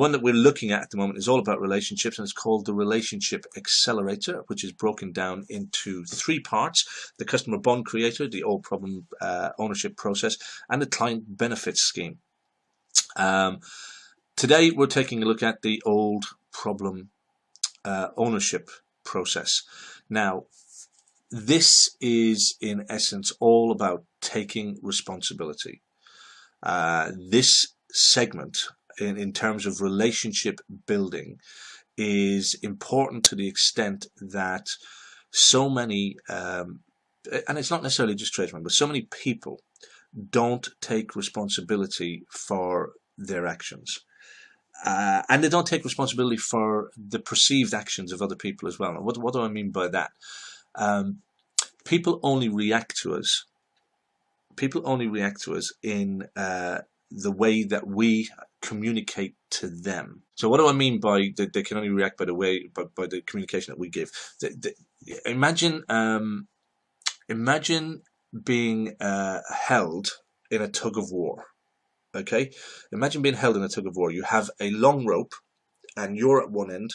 one that we're looking at the moment is all about relationships, and it's called the Relationship Accelerator, which is broken down into 3 parts: the customer bond creator, the old problem ownership process, and the client benefits scheme. Today we're taking a look at the old problem ownership process. Now, this is in essence all about taking responsibility. This segment in terms of relationship building is important to the extent that so many, and it's not necessarily just tradesmen, but so many people don't take responsibility for their actions. And they don't take responsibility for the perceived actions of other people as well. And what do I mean by that? People only react to us. People only react to us in the way that we communicate to them. So what do I mean by that? They can only react by the way, by the communication that we give. Imagine being held in a tug of war. Okay, imagine being held in a tug of war. You have a long rope, and you're at one end,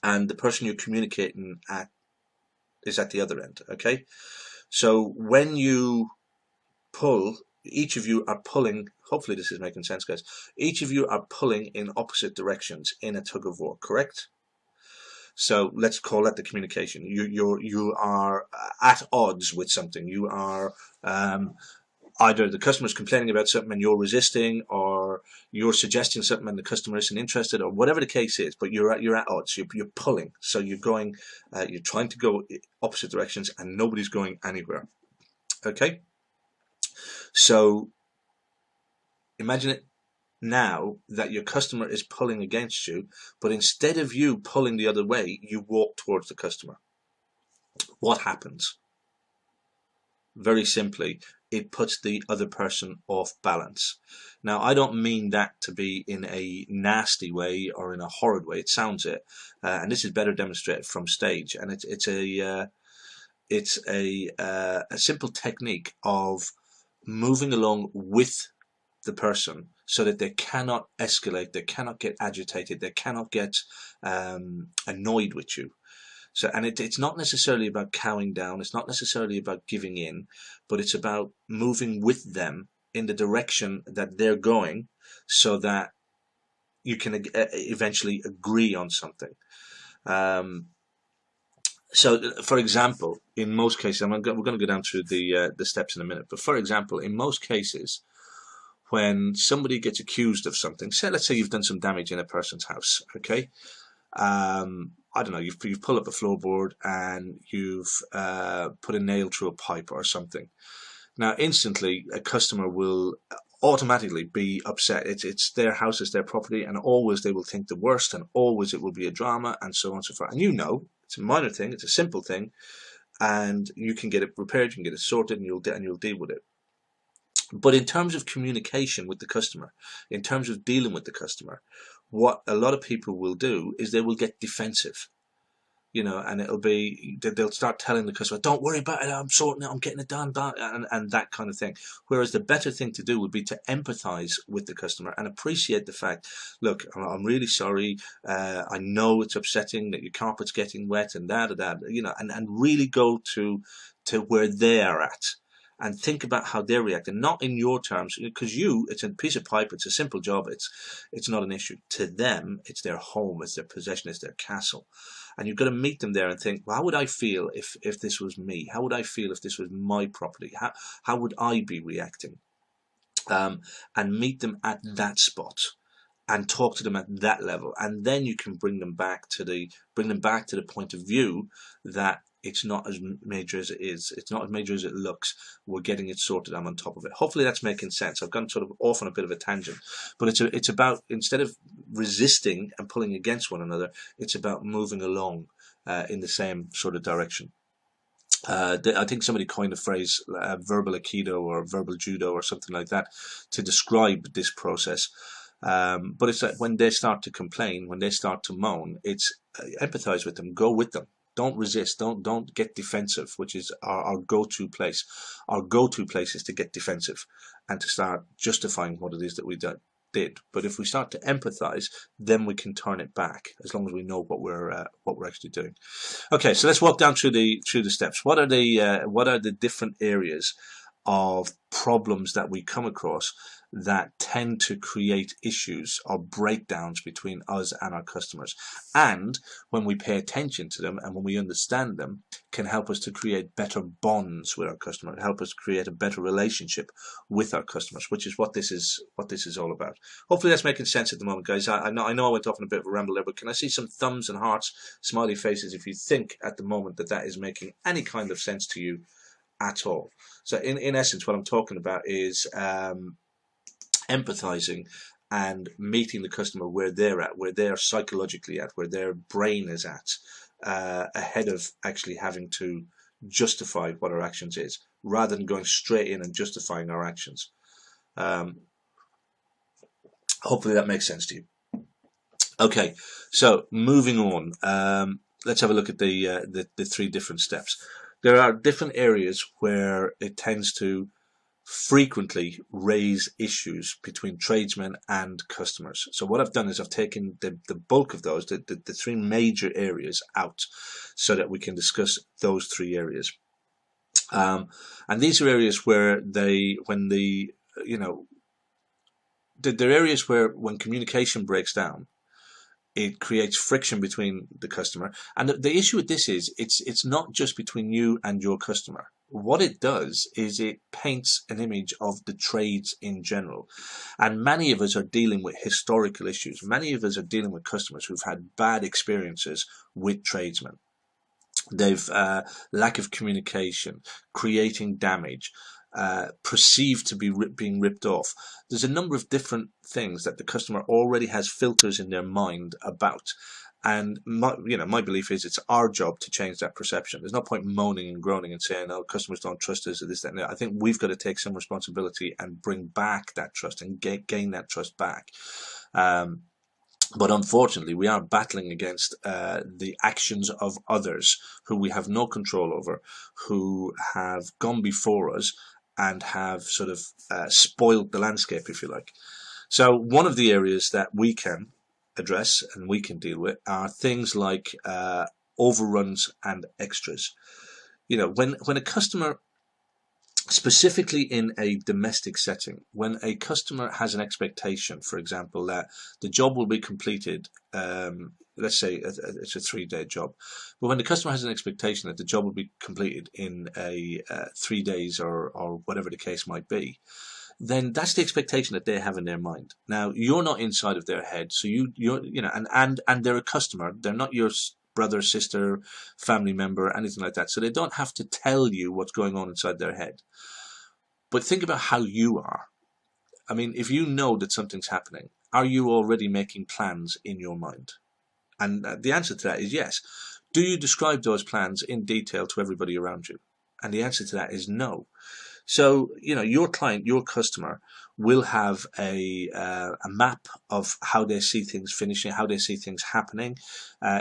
and the person you're communicating at is at the other end. Okay, so when you pull, each of you are pulling. Hopefully, this is making sense, guys. Each of you are pulling in opposite directions in a tug of war. Correct? So let's call that the communication. You are at odds with something. You are either the customer is complaining about something and you're resisting, or you're suggesting something and the customer isn't interested, or whatever the case is. But you're at odds. You're pulling. So you're going. You're trying to go opposite directions, and nobody's going anywhere. Okay. So imagine it now that your customer is pulling against you, but instead of you pulling the other way, you walk towards the customer. What happens? Very simply, it puts the other person off balance. Now, I don't mean that to be in a nasty way or in a horrid way. It sounds it, and this is better demonstrated from stage. And it's a simple technique of moving along with the person so that they cannot escalate, they cannot get agitated, they cannot get annoyed with you. So, and it's not necessarily about cowing down, it's not necessarily about giving in, but it's about moving with them in the direction that they're going so that you can eventually agree on something. So, for example, in most cases, we're going to go down through the steps in a minute, but for example, in most cases, when somebody gets accused of something, let's say you've done some damage in a person's house, okay? I don't know, you've pulled up a floorboard and you've put a nail through a pipe or something. Now, instantly, a customer will automatically be upset. It's their house, it's their property, and always they will think the worst, and always it will be a drama, and so on and so forth. And you know, it's a minor thing, it's a simple thing, and you can get it repaired, you can get it sorted, and you'll deal with it. But in terms of communication with the customer, in terms of dealing with the customer, what a lot of people will do is they will get defensive, you know, and it'll be, they'll start telling the customer, don't worry about it, I'm sorting it, I'm getting it done, and that kind of thing. Whereas the better thing to do would be to empathize with the customer and appreciate the fact, look, I'm really sorry, I know it's upsetting that your carpet's getting wet and you know, and really go to where they are at. And think about how they're reacting, not in your terms, because it's a piece of pipe, it's a simple job, it's not an issue. To them, it's their home, it's their possession, it's their castle. And you've got to meet them there and think, well, how would I feel if this was me? How would I feel if this was my property? How would I be reacting? And meet them at that spot and talk to them at that level. And then you can bring them back to the point of view that it's not as major as it is. It's not as major as it looks. We're getting it sorted. I'm on top of it. Hopefully that's making sense. I've gone sort of off on a bit of a tangent, but it's about, instead of resisting and pulling against one another, it's about moving along in the same sort of direction. I think somebody coined the phrase verbal aikido or verbal judo or something like that to describe this process. But it's like when they start to complain, when they start to moan, it's empathize with them, go with them. Don't resist. Don't get defensive, which is our go-to place. Our go-to place is to get defensive and to start justifying what it is that we've done. did. But if we start to empathize, then we can turn it back, as long as we know what we're actually doing. Okay, so let's walk down through the steps. What are the different areas of problems that we come across that tend to create issues or breakdowns between us and our customers, and when we pay attention to them and when we understand them, can help us to create better bonds with our customer, help us create a better relationship with our customers, which is what this is all about. Hopefully that's making sense at the moment, guys. I know I went off on a bit of a ramble there, but can I see some thumbs and hearts, smiley faces, if you think at the moment that is making any kind of sense to you at all? So in essence, what I'm talking about is empathizing and meeting the customer where they're at, where they're psychologically at, where their brain is at, ahead of actually having to justify what our actions is, rather than going straight in and justifying our actions. Hopefully that makes sense to you. Okay, so moving on, let's have a look at the three different steps. There are different areas where it tends to frequently raise issues between tradesmen and customers. So what I've done is I've taken the bulk of those, the three major areas out, so that we can discuss those three areas. And these are areas where they're areas where when communication breaks down, it creates friction between the customer. And the issue with this is it's not just between you and your customer. What it does is it paints an image of the trades in general. And many of us are dealing with historical issues. Many of us are dealing with customers who've had bad experiences with tradesmen. They've lack of communication, creating damage, perceived to be being ripped off. There's a number of different things that the customer already has filters in their mind about. And my belief is it's our job to change that perception. There's no point moaning and groaning and saying, "Oh, customers don't trust us," or this, that, and that. I think we've got to take some responsibility and bring back that trust and gain that trust back. But unfortunately, we are battling against the actions of others who we have no control over, who have gone before us and have sort of spoiled the landscape, if you like. So one of the areas that we can address and we can deal with are things like overruns and extras. When a customer, specifically in a domestic setting, when a customer has an expectation, for example, that the job will be completed, let's say it's a 3-day job, but when the customer has an expectation that the job will be completed in 3 days or whatever the case might be, then that's the expectation that they have in their mind. Now, you're not inside of their head, so and they're a customer. They're not your brother, sister, family member, anything like that. So they don't have to tell you what's going on inside their head. But think about how you are. I mean, if you know that something's happening, are you already making plans in your mind? And the answer to that is yes. Do you describe those plans in detail to everybody around you? And the answer to that is no. So, your client, your customer will have a map of how they see things finishing, how they see things happening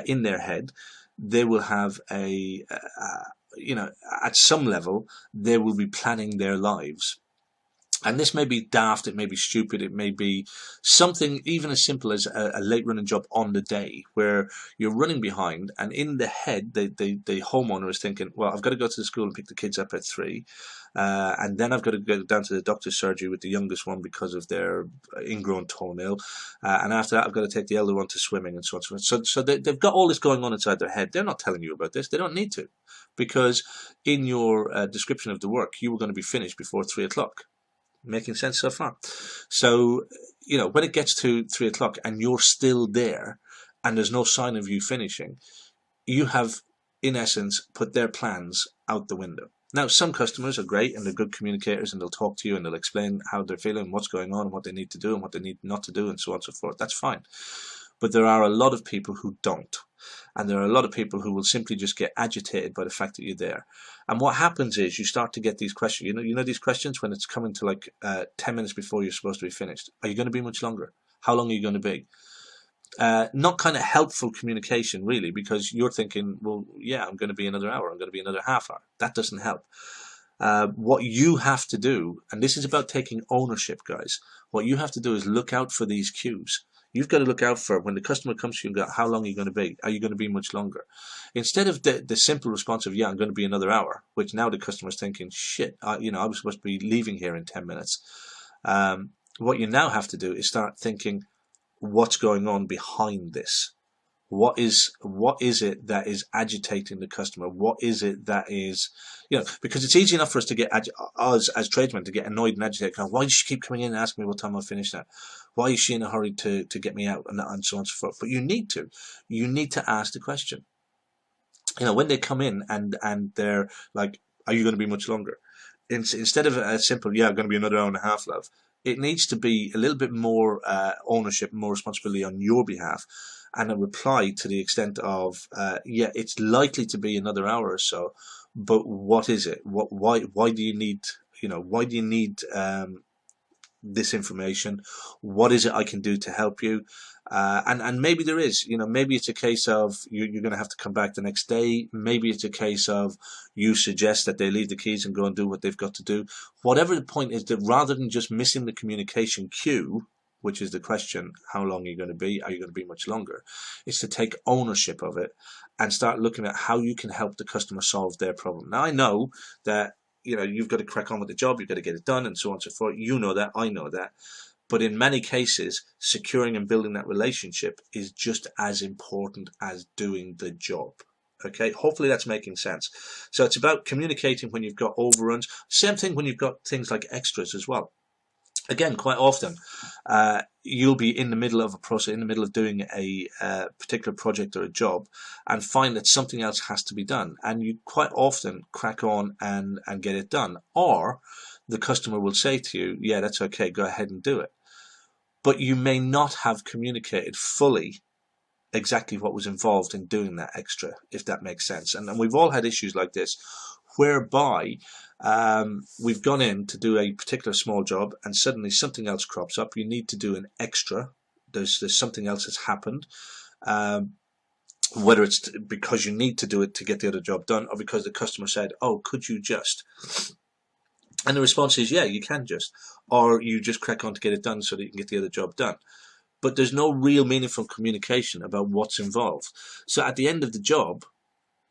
in their head. They will have at some level, they will be planning their lives. And this may be daft, it may be stupid, it may be something even as simple as a late running job on the day where you're running behind, and in the head, the homeowner is thinking, well, I've got to go to the school and pick the kids up at 3, and then I've got to go down to the doctor's surgery with the youngest one because of their ingrown toenail, and after that I've got to take the elder one to swimming and so on. So they've got all this going on inside their head. They're not telling you about this. They don't need to, because in your description of the work, you were going to be finished before 3 o'clock. Making sense so far? So, when it gets to 3 o'clock and you're still there and there's no sign of you finishing, you have, in essence, put their plans out the window. Now, some customers are great and they're good communicators and they'll talk to you and they'll explain how they're feeling, what's going on and what they need to do and what they need not to do and so on and so forth. That's fine. But there are a lot of people who don't. And there are a lot of people who will simply just get agitated by the fact that you're there. And what happens is you start to get these questions. You know these questions when it's coming to like 10 minutes before you're supposed to be finished. Are you going to be much longer? How long are you going to be? Not kind of helpful communication, really, because you're thinking, well, yeah, I'm going to be another hour. I'm going to be another half hour. That doesn't help. What you have to do, and this is about taking ownership, guys. What you have to do is look out for these cues. You've got to look out for when the customer comes to you and go, how long are you going to be? Are you going to be much longer? Instead of the simple response of, yeah, I'm going to be another hour, which now the customer's thinking, shit, I was supposed to be leaving here in 10 minutes. What you now have to do is start thinking, what's going on behind this? What is it that is agitating the customer? What is it that is, because it's easy enough for us to get us as tradesmen to get annoyed and agitated. Why does she keep coming in and asking me what time I'll finish that? Why is she in a hurry to get me out, and so on and so forth? But you need to ask the question. When they come in and they're like, are you going to be much longer? Instead of a simple, yeah, I'm going to be another hour and a half, love, it needs to be a little bit more ownership, more responsibility on your behalf, and a reply to the extent of, yeah, it's likely to be another hour or so, but what is it? Why do you need, why do you need this information? What is it I can do to help you? And maybe there is, maybe it's a case of you're going to have to come back the next day. Maybe it's a case of you suggest that they leave the keys and go and do what they've got to do. Whatever the point is, that rather than just missing the communication cue, which is the question, how long are you going to be? Are you going to be much longer? It's to take ownership of it and start looking at how you can help the customer solve their problem. Now, I know that you've got to crack on with the job, you've got to get it done, and so on and so forth. You know that, I know that. But in many cases, securing and building that relationship is just as important as doing the job. Okay, hopefully that's making sense. So it's about communicating when you've got overruns. Same thing when you've got things like extras as well. Again, quite often, you'll be in the middle of a process, in the middle of doing a particular project or a job, and find that something else has to be done. And you quite often crack on and get it done. Or the customer will say to you, yeah, that's okay, go ahead and do it. But you may not have communicated fully exactly what was involved in doing that extra, if that makes sense. And we've all had issues like this, whereby we've gone in to do a particular small job and suddenly something else crops up. You need to do an extra. There's something else that's happened. Whether it's because you need to do it to get the other job done, or because the customer said, oh, could you just? And the response is, yeah, you can just. Or you just crack on to get it done so that you can get the other job done. But there's no real meaningful communication about what's involved. So at the end of the job,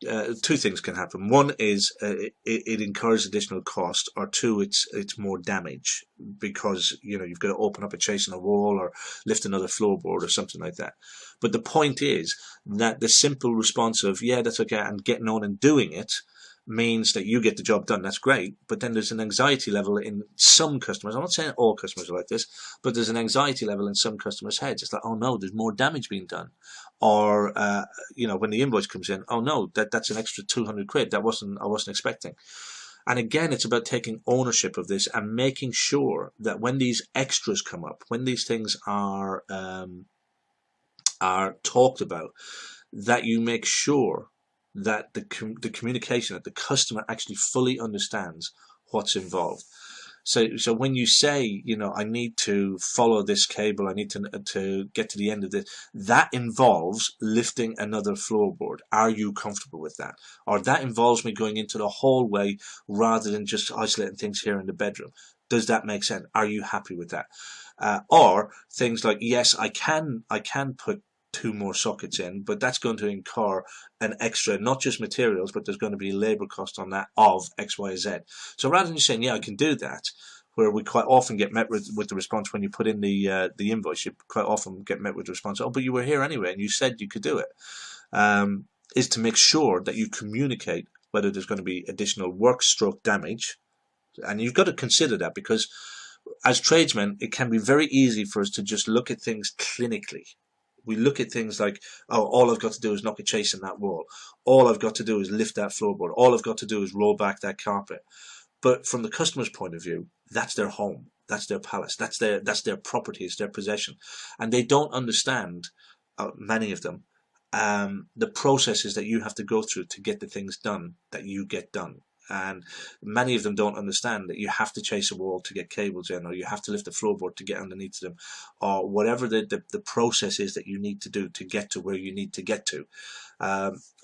two things can happen. One is it incurs additional cost, or two, it's more damage because you've got to open up a chase in a wall or lift another floorboard or something like that. But the point is that the simple response of, yeah, that's okay, and getting on and doing it means that you get the job done. That's great. But then there's an anxiety level in some customers. I'm not saying all customers are like this, but there's an anxiety level in some customers' heads. It's like, oh no, there's more damage being done. Or, when the invoice comes in, oh no, that's an extra 200 quid. I wasn't expecting. And again, it's about taking ownership of this and making sure that when these extras come up, when these things are talked about, that you make sure that the communication, that the customer actually fully understands what's involved. So when you say, I need to follow this cable, I need to get to the end of this, that involves lifting another floorboard. Are you comfortable with that? Or that involves me going into the hallway rather than just isolating things here in the bedroom. Does that make sense? Are you happy with that? Or things like, yes, I can put 2 more sockets in, but that's going to incur an extra, not just materials, but there's going to be labor cost on that of X, Y, Z. So rather than saying, yeah, I can do that, where we quite often get met with the response when you put in the invoice, you quite often get met with the response, oh, but you were here anyway and you said you could do it, is to make sure that you communicate whether there's going to be additional work stroke damage. And you've got to consider that, because as tradesmen, it can be very easy for us to just look at things clinically. We look at things like, oh, all I've got to do is knock a chase in that wall. All I've got to do is lift that floorboard. All I've got to do is roll back that carpet. But from the customer's point of view, that's their home. That's their palace. That's their property. It's their possession. And they don't understand, many of them, the processes that you have to go through to get the things done that you get done. And many of them don't understand that you have to chase a wall to get cables in, or you have to lift the floorboard to get underneath them, or whatever the process is that you need to do to get to where you need to get to.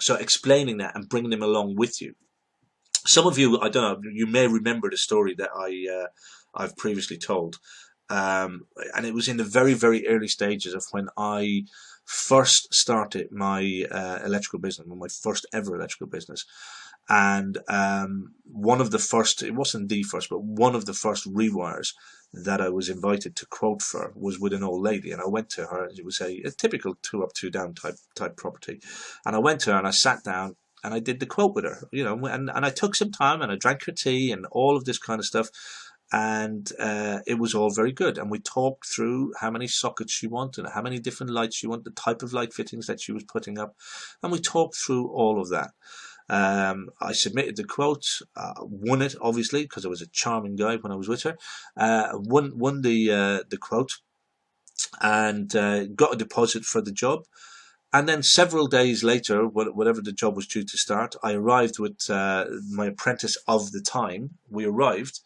So explaining that and bringing them along with you. Some of you, I don't know, you may remember the story that I've previously told. and it was in the very, very early stages of when I first started my electrical business, my first ever electrical business. And one of the first, it wasn't the first, but one of the first rewires that I was invited to quote for was with an old lady. And I went to her, it was a typical 2 up, 2 down type property. And I went to her and I sat down and I did the quote with her, you know, and I took some time and I drank her tea and all of this kind of stuff. And it was all very good. And we talked through how many sockets she wanted, how many different lights she wanted, the type of light fittings that she was putting up. And we talked through all of that. I submitted the quote, won it obviously because I was a charming guy when I was with her. Won the quote, and got a deposit for the job. And then several days later, whatever the job was due to start, I arrived with my apprentice of the time. We arrived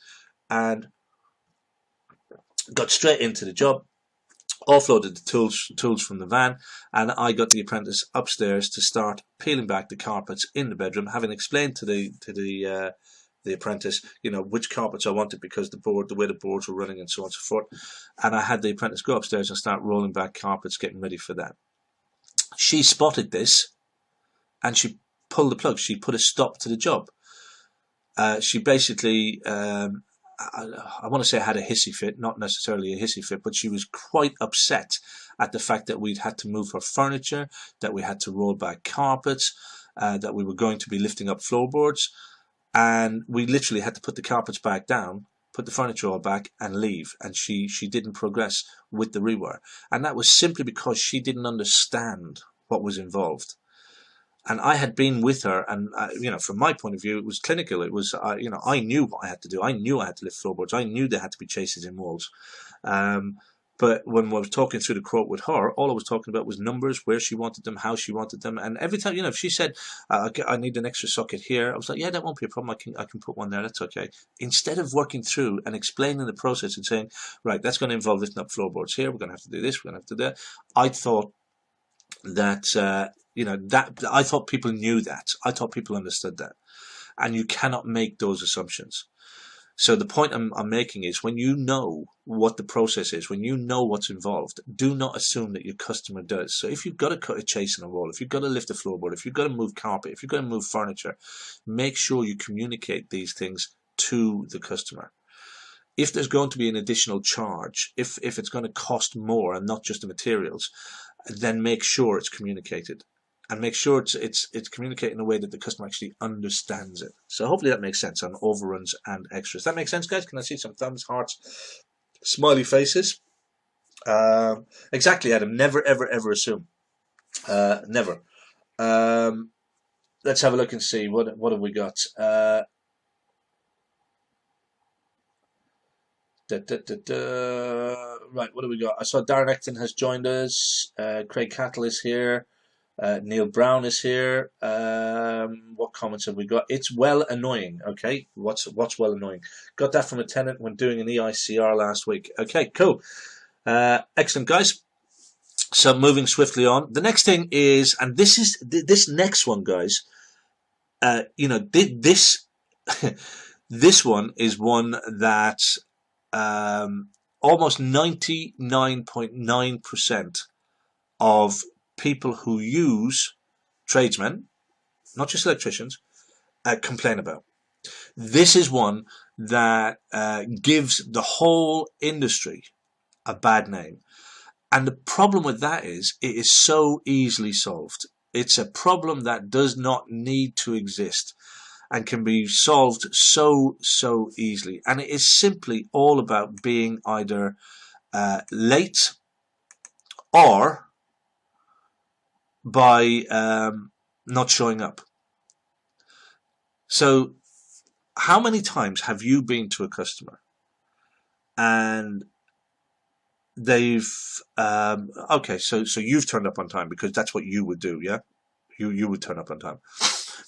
and got straight into the job, offloaded the tools from the van, and I got the apprentice upstairs to start peeling back the carpets in the bedroom, having explained to the apprentice, you know, which carpets I wanted because the way the boards were running and so on and so forth. And I had the apprentice go upstairs and start rolling back carpets, getting ready for that. She spotted this and she pulled the plug. She put a stop to the job. She basically, I want to say had a hissy fit, not necessarily a hissy fit, but she was quite upset at the fact that we'd had to move her furniture, that we had to roll back carpets, that we were going to be lifting up floorboards, and we literally had to put the carpets back down, put the furniture all back and leave. And she didn't progress with the rewire. And that was simply because she didn't understand what was involved. And I had been with her, and you know, from my point of view, it was clinical. It was, you know, I knew what I had to do. I knew I had to lift floorboards. I knew there had to be chases in walls. But when I was talking through the quote with her, all I was talking about was numbers, where she wanted them, how she wanted them. And every time, you know, if she said, I need an extra socket here, I was like, yeah, that won't be a problem. I can put one there. That's okay. Instead of working through and explaining the process and saying, right, that's going to involve lifting up floorboards here. We're going to have to do this. We're going to have to do that. I thought that, you know, that I thought people knew that. I thought people understood that. And you cannot make those assumptions. So the point I'm making is, when you know what the process is, when you know what's involved, do not assume that your customer does. So if you've got to cut a chase in a wall, if you've got to lift a floorboard, if you've got to move carpet, if you've got to move furniture, make sure you communicate these things to the customer. If there's going to be an additional charge, if it's going to cost more and not just the materials, then make sure it's communicated. And make sure it's communicated in a way that the customer actually understands it. So hopefully that makes sense on overruns and extras. That makes sense, guys? Can I see some thumbs, hearts, smiley faces? Exactly, Adam. Never, ever, ever assume. Never. Let's have a look and see. What have we got? Right, what have we got? I saw Darren Acton has joined us. Craig Cattle is here. Neil Brown is here. What comments have we got? It's well annoying. Okay, what's well annoying? Got that from a tenant when doing an EICR last week. Okay, cool. Excellent, guys. So moving swiftly on. The next thing is, and this next one, guys. You know, this this one is one that almost 99.9% of people who use tradesmen, not just electricians, complain about. This is one that gives the whole industry a bad name. And the problem with that is, it is so easily solved. It's a problem that does not need to exist and can be solved so easily. And it is simply all about being either late or by not showing up. So how many times have you been to a customer and they've okay, so you've turned up on time because that's what you would do, yeah? You would turn up on time.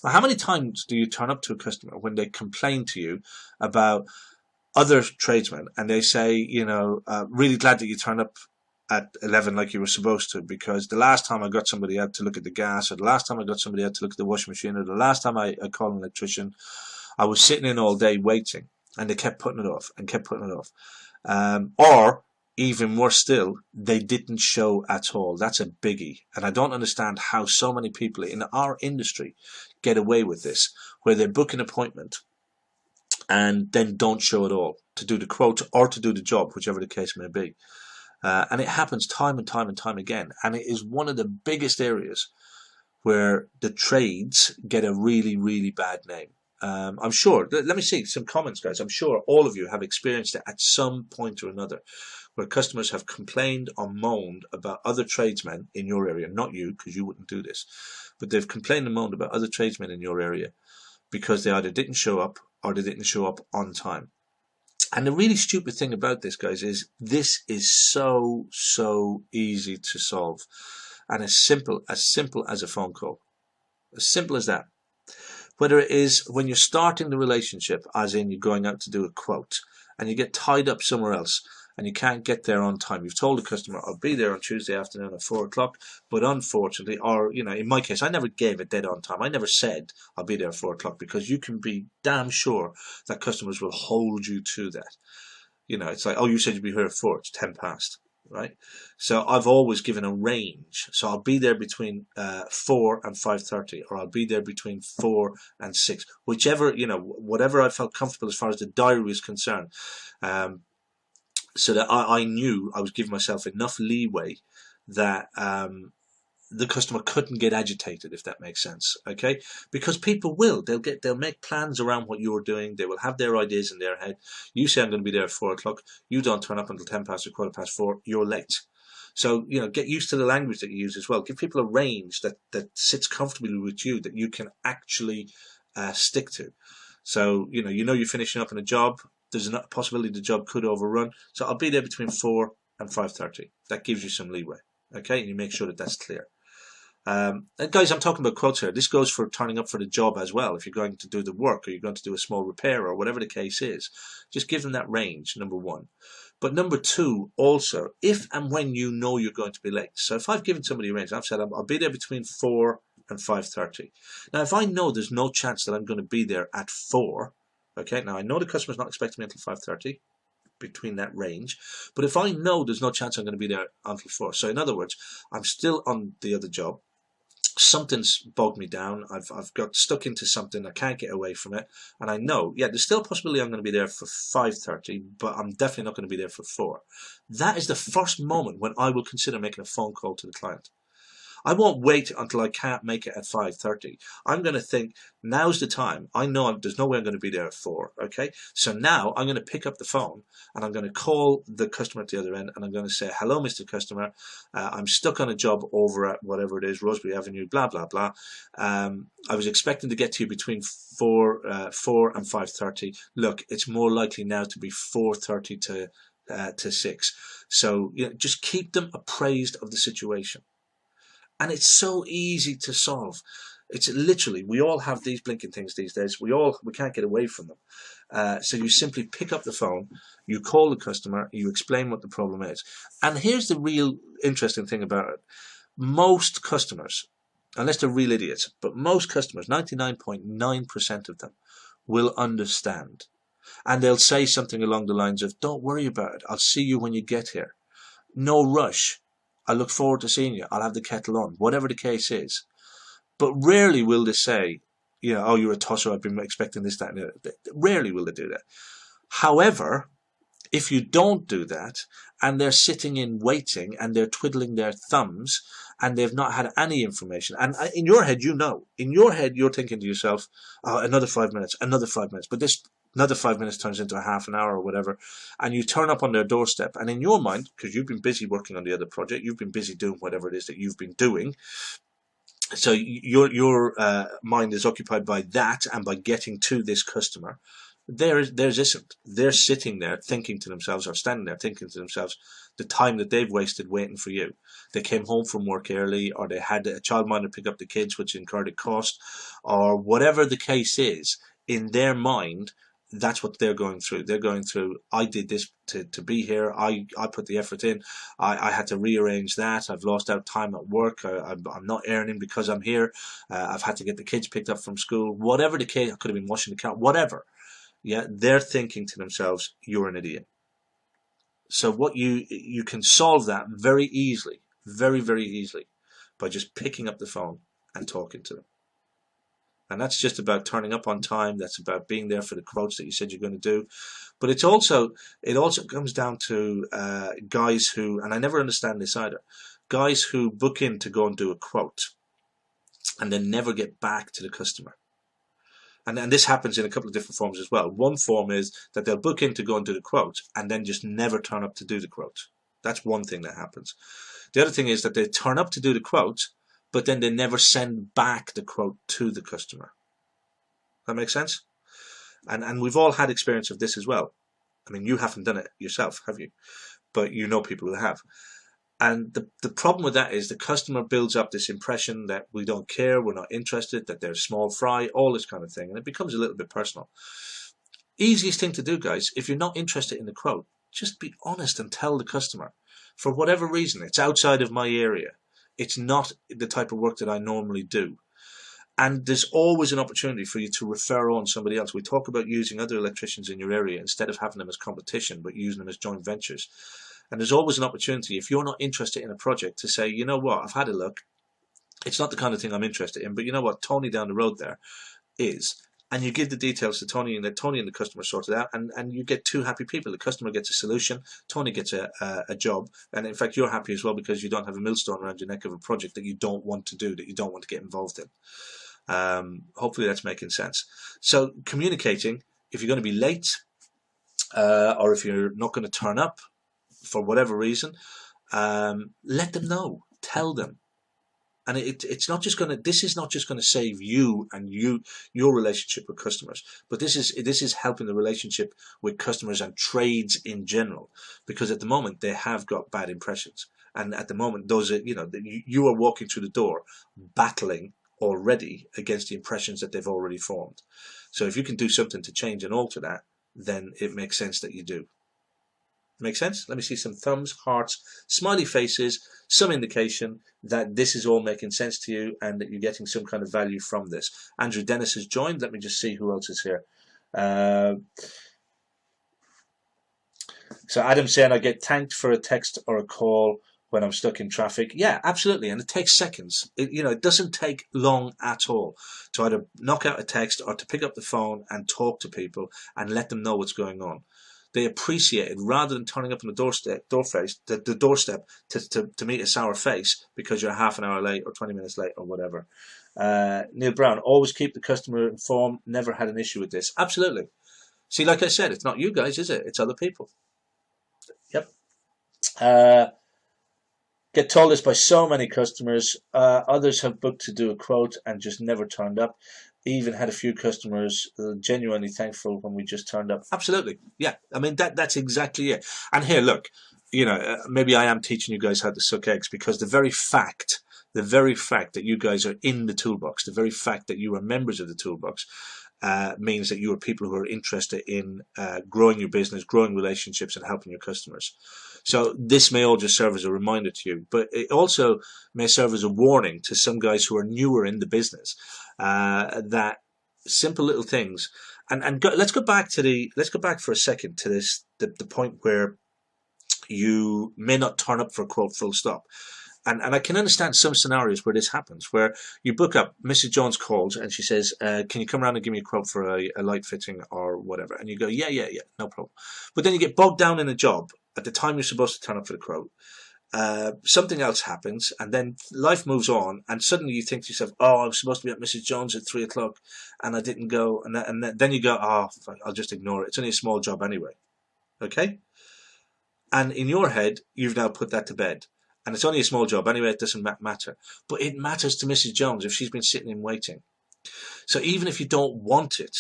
Now, how many times do you turn up to a customer when they complain to you about other tradesmen and they say, you know, really glad that you turned up at 11 like you were supposed to, because the last time I got somebody out to look at the gas, or the last time I got somebody out to look at the washing machine, or the last time I called an electrician, I was sitting in all day waiting, and they kept putting it off and kept putting it off. Or even worse still, they didn't show at all. That's a biggie. And I don't understand how so many people in our industry get away with this, where they book an appointment and then don't show at all to do the quote or to do the job, whichever the case may be. And it happens time and time and time again. And it is one of the biggest areas where the trades get a really, really bad name. I'm sure, let me see some comments, guys. I'm sure all of you have experienced it at some point or another, where customers have complained or moaned about other tradesmen in your area, not you, because you wouldn't do this, but they've complained and moaned about other tradesmen in your area because they either didn't show up or they didn't show up on time. And the really stupid thing about this, guys, is this is so easy to solve, and as simple as a phone call, as simple as that. Whether it is when you're starting the relationship, as in you're going out to do a quote and you get tied up somewhere else and you can't get there on time. You've told the customer, I'll be there on Tuesday afternoon at 4 o'clock, but unfortunately, or in my case, I never gave a dead on time. I never said I'll be there at 4 o'clock, because you can be damn sure that customers will hold you to that. It's like, oh, you said you'd be here at 4, it's 10 past. Right, so I've always given a range. So I'll be there between 4 and 5:30, or I'll be there between 4 and 6, whichever, whatever I felt comfortable as far as the diary was concerned, so that I knew I was giving myself enough leeway that the customer couldn't get agitated, if that makes sense. Okay, because people will, they'll make plans around what you're doing. They will have their ideas in their head. You say I'm going to be there at 4 o'clock, you don't turn up until 10 past or 4:15, you're late. So get used to the language that you use as well. Give people a range that sits comfortably with you, that you can actually stick to. So you're finishing up in a job, there's a possibility the job could overrun, so I'll be there between 4 and 5:30. That gives you some leeway. Okay, and you make sure that that's clear. And guys, I'm talking about quotes here. This goes for turning up for the job as well. If you're going to do the work, or you're going to do a small repair, or whatever the case is, just give them that range, number one. But number two, also, if and when you know you're going to be late. So if I've given somebody a range, I've said I'll be there between 4 and 5:30. Now, if I know there's no chance that I'm going to be there at 4, okay, now I know the customer's not expecting me until 5:30, between that range, but if I know there's no chance I'm going to be there until 4, so in other words, I'm still on the other job, something's bogged me down, I've got stuck into something, I can't get away from it, and I know, yeah, there's still a possibility I'm going to be there for 5:30, but I'm definitely not going to be there for 4. That is the first moment when I will consider making a phone call to the client. I won't wait until I can't make it at 5:30. I'm going to think, now's the time. I know there's no way I'm going to be there at 4. Okay, so now I'm going to pick up the phone and I'm going to call the customer at the other end, and I'm going to say, hello, Mr. Customer. I'm stuck on a job over at whatever it is, Rosebery Avenue, blah, blah, blah. I was expecting to get to you between 4 and 5:30. Look, it's more likely now to be 4:30 to 6. So just keep them appraised of the situation. And it's so easy to solve. It's literally, we all have these blinking things these days. We can't get away from them. So you simply pick up the phone, you call the customer, you explain what the problem is. And here's the real interesting thing about it. Most customers, unless they're real idiots, but most customers, 99.9% of them, will understand. And they'll say something along the lines of, don't worry about it, I'll see you when you get here. No rush. I look forward to seeing you. I'll have the kettle on, whatever the case is. But rarely will they say, oh, you're a tosser, I've been expecting this, that, and the other. Rarely will they do that. However, if you don't do that, and they're sitting in waiting, and they're twiddling their thumbs, and they've not had any information, and in your head, in your head, you're thinking to yourself, oh, another 5 minutes, but this another 5 minutes turns into a half an hour or whatever, and you turn up on their doorstep, and in your mind, because you've been busy working on the other project, you've been busy doing whatever it is that you've been doing, so your mind is occupied by that and by getting to this customer. Theirs isn't. They're sitting there thinking to themselves, or standing there thinking to themselves, the time that they've wasted waiting for you. They came home from work early, or they had a childminder pick up the kids, which incurred a cost, or whatever the case is. In their mind, that's what they're going through. They're going through, I did this to be here. I put the effort in. I had to rearrange that. I've lost out time at work. I'm not earning because I'm here. I've had to get the kids picked up from school. Whatever the case, I could have been washing the car. Whatever. Yeah, they're thinking to themselves, you're an idiot. So what you can solve that very easily, very easily, by just picking up the phone and talking to them. And that's just about turning up on time. That's about being there for the quotes that you said you're going to do. But it also comes down to guys who, and I never understand this either, guys who book in to go and do a quote and then never get back to the customer. And this happens in a couple of different forms as well. One form is that they'll book in to go and do the quote and then just never turn up to do the quote. That's one thing that happens. The other thing is that they turn up to do the quote, but then they never send back the quote to the customer. That makes sense? And we've all had experience of this as well. I mean, you haven't done it yourself, have you? But you know people who have. And the problem with that is the customer builds up this impression that we don't care, we're not interested, that they're small fry, all this kind of thing. And it becomes a little bit personal. Easiest thing to do, guys, if you're not interested in the quote, just be honest and tell the customer. For whatever reason, it's outside of my area. It's not the type of work that I normally do. And there's always an opportunity for you to refer on somebody else. We talk about using other electricians in your area instead of having them as competition, but using them as joint ventures. And there's always an opportunity, if you're not interested in a project, to say, you know what, I've had a look. It's not the kind of thing I'm interested in, but you know what, Tony down the road there is. And you give the details to Tony, and let Tony and the customer sort it out, and you get two happy people. The customer gets a solution, Tony gets a job, and in fact you're happy as well because you don't have a millstone around your neck of a project that you don't want to do, that you don't want to get involved in. Hopefully that's making sense. So communicating, if you're going to be late, or if you're not going to turn up for whatever reason, let them know, tell them. And it's not just going to, this is not just going to save you and your relationship with customers, but this is helping the relationship with customers and trades in general, because at the moment they have got bad impressions, and at the moment those are, you are walking through the door battling already against the impressions that they've already formed. So if you can do something to change and alter that, then it makes sense that you do. Make sense? Let me see some thumbs, hearts, smiley faces, some indication that this is all making sense to you and that you're getting some kind of value from this. Andrew Dennis has joined. Let me just see who else is here. So Adam's saying, I get thanked for a text or a call when I'm stuck in traffic. Yeah, absolutely. And it takes seconds. It doesn't take long at all to either knock out a text or to pick up the phone and talk to people and let them know what's going on. They appreciate it, rather than turning up on the doorstep to meet a sour face because you're half an hour late or 20 minutes late or whatever. Neil Brown, always keep the customer informed. Never had an issue with this. Absolutely. See, like I said, it's not you guys, is it? It's other people. Yep. Get told this by so many customers. Others have booked to do a quote and just never turned up. Even had a few customers genuinely thankful when we just turned up. Absolutely, yeah. I mean that's exactly it. And here, look, maybe I am teaching you guys how to suck eggs, because the very fact that you guys are in the toolbox, the very fact that you are members of the toolbox, means that you are people who are interested in growing your business, growing relationships, and helping your customers. So this may all just serve as a reminder to you, but it also may serve as a warning to some guys who are newer in the business, that simple little things. And let's go back for a second to the point where you may not turn up for a quote, full stop. And I can understand some scenarios where this happens, where you book up, Mrs. Jones calls and she says, can you come around and give me a quote for a light fitting or whatever? And you go, yeah, no problem. But then you get bogged down in a job at the time you're supposed to turn up for the quote. Something else happens, and then life moves on, and suddenly you think to yourself, oh, I was supposed to be at Mrs. Jones at 3 o'clock and I didn't go. And then you go, oh, I'll just ignore it. It's only a small job anyway. Okay? And in your head, you've now put that to bed. And it's only a small job anyway, it doesn't matter. But it matters to Mrs. Jones if she's been sitting in waiting. So even if you don't want it,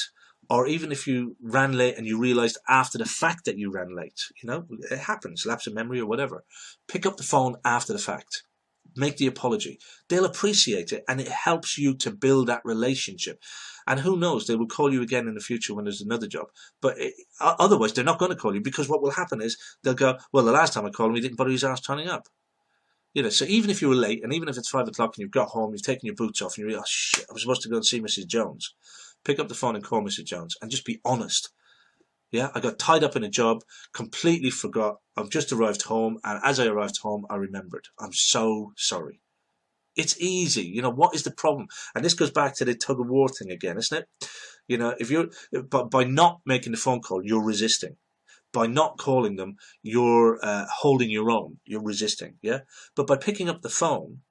or even if you ran late and you realised after the fact that you ran late, it happens, lapse of memory or whatever, pick up the phone after the fact. Make the apology. They'll appreciate it, and it helps you to build that relationship. And who knows, they will call you again in the future when there's another job. But otherwise, they're not going to call you, because what will happen is they'll go, well, the last time I called him, he didn't bother his ass turning up. So even if you were late, and even if it's 5 o'clock and you've got home, you've taken your boots off and you realize, oh, shit, I was supposed to go and see Mrs. Jones. Pick up the phone and call Mrs. Jones and just be honest. Yeah, I got tied up in a job, completely forgot. I've just arrived home, and as I arrived home, I remembered. I'm so sorry. It's easy. You know, what is the problem? And this goes back to the tug of war thing again, isn't it? You know, if you're, but by not making the phone call, you're resisting. By not calling them, you're holding your own. You're resisting. Yeah. But by picking up the phone,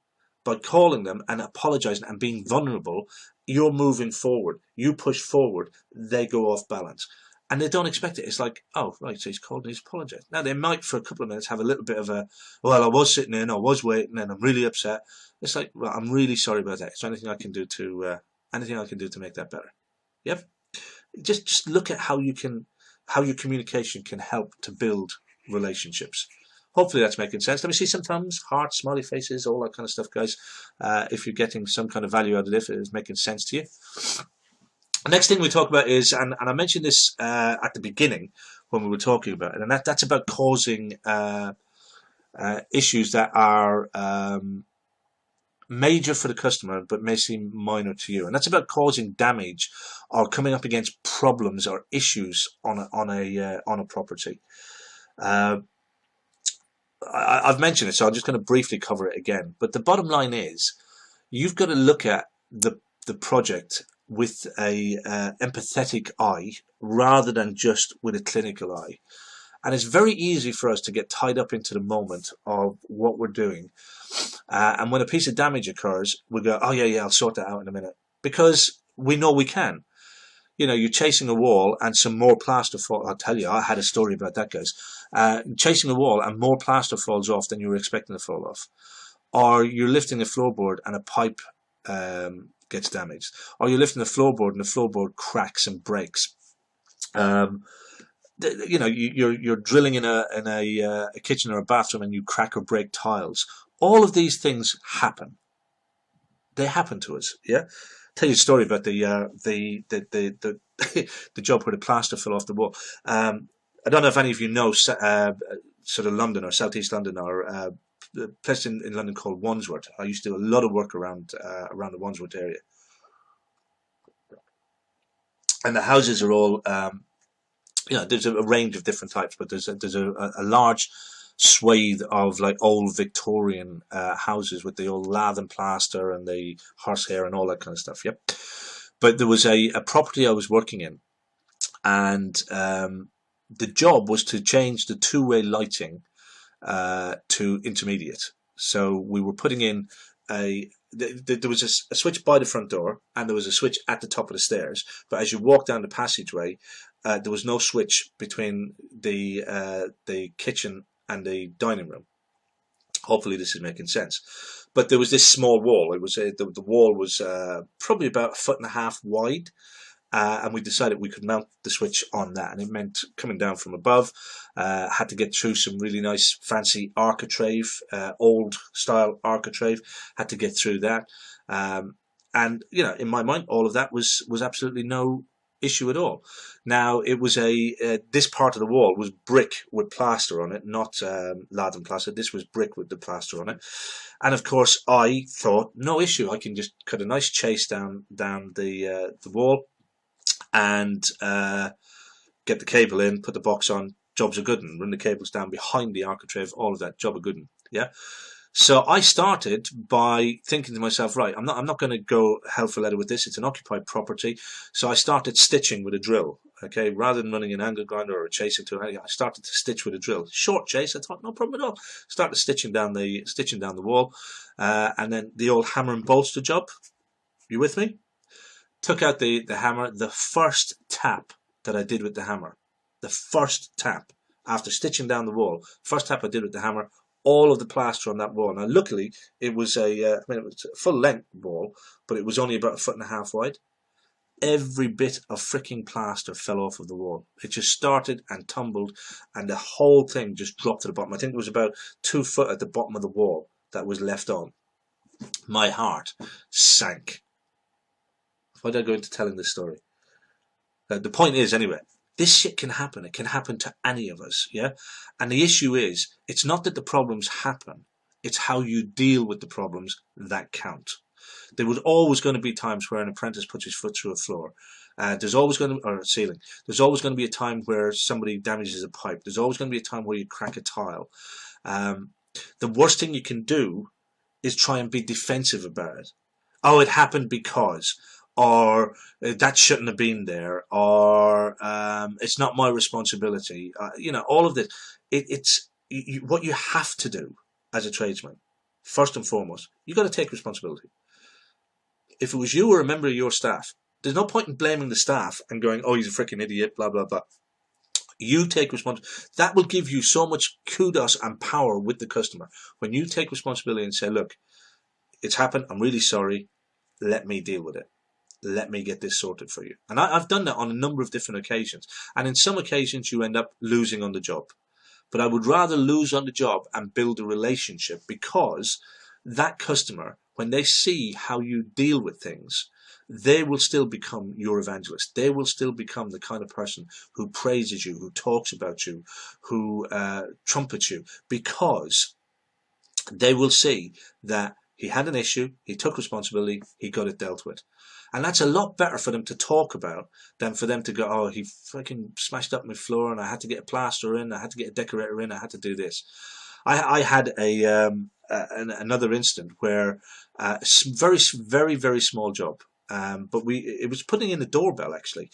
by calling them and apologizing and being vulnerable, you're moving forward. You push forward. They go off balance. And they don't expect it. It's like, oh, right, so he's called and he's apologized. Now, they might, for a couple of minutes, have a little bit of a, well, I was sitting in, I was waiting, and I'm really upset. It's like, well, I'm really sorry about that. Is there anything I can do to, make that better? Yep. Just look at how your communication can help to build relationships. Hopefully that's making sense. Let me see some thumbs, hearts, smiley faces, all that kind of stuff, guys. If you're getting some kind of value out of this, it is making sense to you. The next thing we talk about is, and I mentioned this at the beginning when we were talking about it, and that's about causing issues that are major for the customer but may seem minor to you, and that's about causing damage or coming up against problems or issues on a property. I've mentioned it, so I'm just going to briefly cover it again. But the bottom line is, you've got to look at the project with a empathetic eye rather than just with a clinical eye. And it's very easy for us to get tied up into the moment of what we're doing. And when a piece of damage occurs, we go, oh yeah, I'll sort that out in a minute. Because we know we can. You know, you're chasing a wall and some more plaster falls. I'll tell you, I had a story about that, guys. Chasing a wall and more plaster falls off than you were expecting to fall off. Or you're lifting a floorboard and a pipe gets damaged. Or you're lifting a floorboard and the floorboard cracks and breaks. You know, you're drilling in a kitchen or a bathroom and you crack or break tiles. All of these things happen. They happen to us. Yeah. Tell you a story about the the job where the plaster fell off the wall. I don't know if any of you know sort of London or Southeast London or a place in London called Wandsworth. I used to do a lot of work around the Wandsworth area, and the houses are all you know, there's a range of different types, but there's a large swathe of like old Victorian houses with the old lath and plaster and the horsehair and all that kind of stuff. Yep. But there was a property I was working in, and the job was to change the two-way lighting to intermediate. So we were putting in there was a switch by the front door and there was a switch at the top of the stairs. But as you walk down the passageway, there was no switch between the kitchen and the dining room. Hopefully this is making sense. But there was this small wall. It was the wall was probably about 1.5 feet wide, and we decided we could mount the switch on that. And it meant coming down from above. Had to get through some really nice fancy architrave, old style architrave. Had to get through that, and you know, in my mind, all of that was absolutely no issue at all. Now it was this part of the wall was brick with plaster on it, not lath and plaster. This was brick with the plaster on it, and of course I thought no issue. I can just cut a nice chase down the wall, and get the cable in, put the box on. Jobs are good, and run the cables down behind the architrave. All of that, job are good. Yeah. So I started by thinking to myself, right, I'm not going to go hell for leather with this. It's an occupied property. So I started stitching with a drill. Okay, rather than running an angle grinder or a chasing tool, I started to stitch with a drill. Short chase, I thought, no problem at all. Started stitching down the wall, and then the old hammer and bolster job. You with me? Took out the hammer. The first tap that I did with the hammer, the first tap after stitching down the wall, first tap I did with the hammer. All of the plaster on that wall. Now, luckily, it was it was a full length wall, but it was only about 1.5 feet wide. Every bit of freaking plaster fell off of the wall. It just started and tumbled, and the whole thing just dropped to the bottom. I think it was about 2 foot at the bottom of the wall that was left on. My heart sank. Why did I go into telling this story? The point is, anyway, this shit can happen. It can happen to any of us, yeah? And the issue is, it's not that the problems happen. It's how you deal with the problems that count. There was always going to be times where an apprentice puts his foot through a floor. There's always going to, or a ceiling. There's always going to be a time where somebody damages a pipe. There's always going to be a time where you crack a tile. The worst thing you can do is try and be defensive about it. Oh, it happened because, or that shouldn't have been there, or it's not my responsibility. All of this. It's what you have to do as a tradesman. First and foremost, you got to take responsibility. If it was you or a member of your staff, there's no point in blaming the staff and going, "Oh, he's a freaking idiot," blah blah blah. You take responsibility. That will give you so much kudos and power with the customer when you take responsibility and say, "Look, it's happened. I'm really sorry. Let me deal with it. Let me get this sorted for you." And I've done that on a number of different occasions. And in some occasions, you end up losing on the job. But I would rather lose on the job and build a relationship, because that customer, when they see how you deal with things, they will still become your evangelist. They will still become the kind of person who praises you, who talks about you, who trumpets you, because they will see that he had an issue, he took responsibility, he got it dealt with. And that's a lot better for them to talk about than for them to go, "Oh, he fucking smashed up my floor and I had to get a plasterer in, I had to get a decorator in, I had to do this." I had another incident where very, very, very small job, but it was putting in a doorbell actually.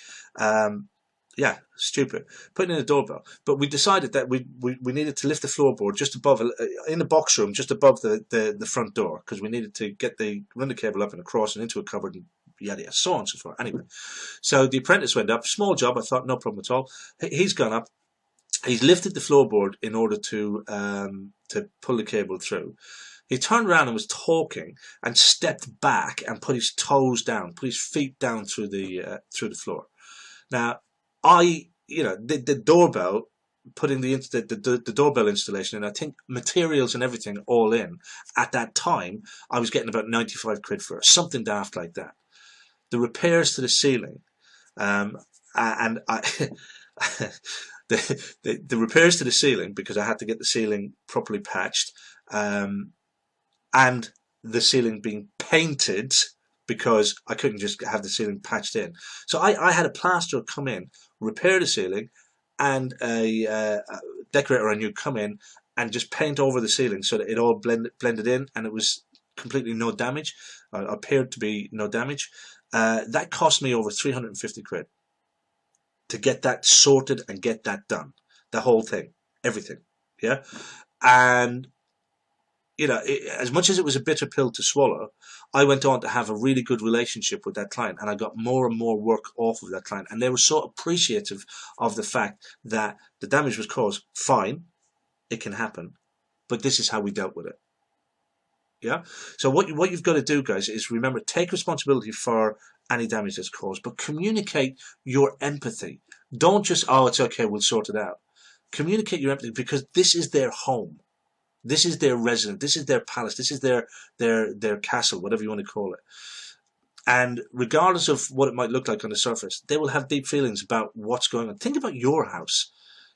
Yeah, stupid. Putting in a doorbell. But we decided that we needed to lift the floorboard just above, in the box room, just above the front door, because we needed to run the cable up and across and into a cupboard and yada yada, so on and so forth. Anyway, so the apprentice went up, small job, I thought no problem at all. He's gone up, he's lifted the floorboard in order to pull the cable through. He turned around and was talking and stepped back and put his toes down, put his feet down through the floor. Now, the doorbell, putting the doorbell installation in, I think materials and everything all in, at that time, I was getting about 95 quid for it, something daft like that. The repairs to the ceiling, and the repairs to the ceiling, because I had to get the ceiling properly patched, and the ceiling being painted, because I couldn't just have the ceiling patched in. So I had a plasterer come in, repair the ceiling, and a decorator I knew come in and just paint over the ceiling so that it all blended in, and it was completely no damage, appeared to be no damage. That cost me over 350 quid to get that sorted and get that done. The whole thing, everything, yeah. And as much as it was a bitter pill to swallow, I went on to have a really good relationship with that client, and I got more and more work off of that client, and they were so appreciative of the fact that the damage was caused. Fine, it can happen, but this is how we dealt with it. Yeah. So what you've got to do, guys, is remember, take responsibility for any damage that's caused, but communicate your empathy. Don't just, "Oh, it's okay, we'll sort it out." Communicate your empathy, because this is their home. This is their residence. This is their palace. This is their castle, whatever you want to call it. And regardless of what it might look like on the surface, they will have deep feelings about what's going on. Think about your house.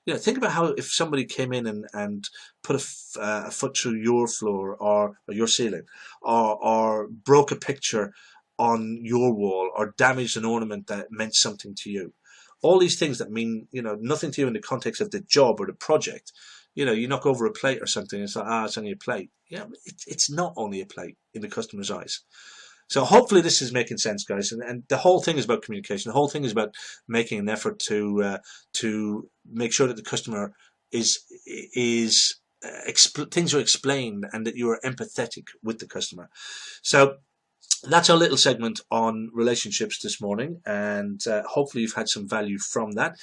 Think about how if somebody came in and put a foot through your floor or your ceiling, or broke a picture on your wall, or damaged an ornament that meant something to you. All these things that mean nothing to you in the context of the job or the project. You knock over a plate or something, it's like, it's only a plate. Yeah, it's not only a plate in the customer's eyes. So hopefully this is making sense, guys. And the whole thing is about communication. The whole thing is about making an effort to make sure that the customer things are explained, and that you are empathetic with the customer. So that's our little segment on relationships this morning, and hopefully you've had some value from that.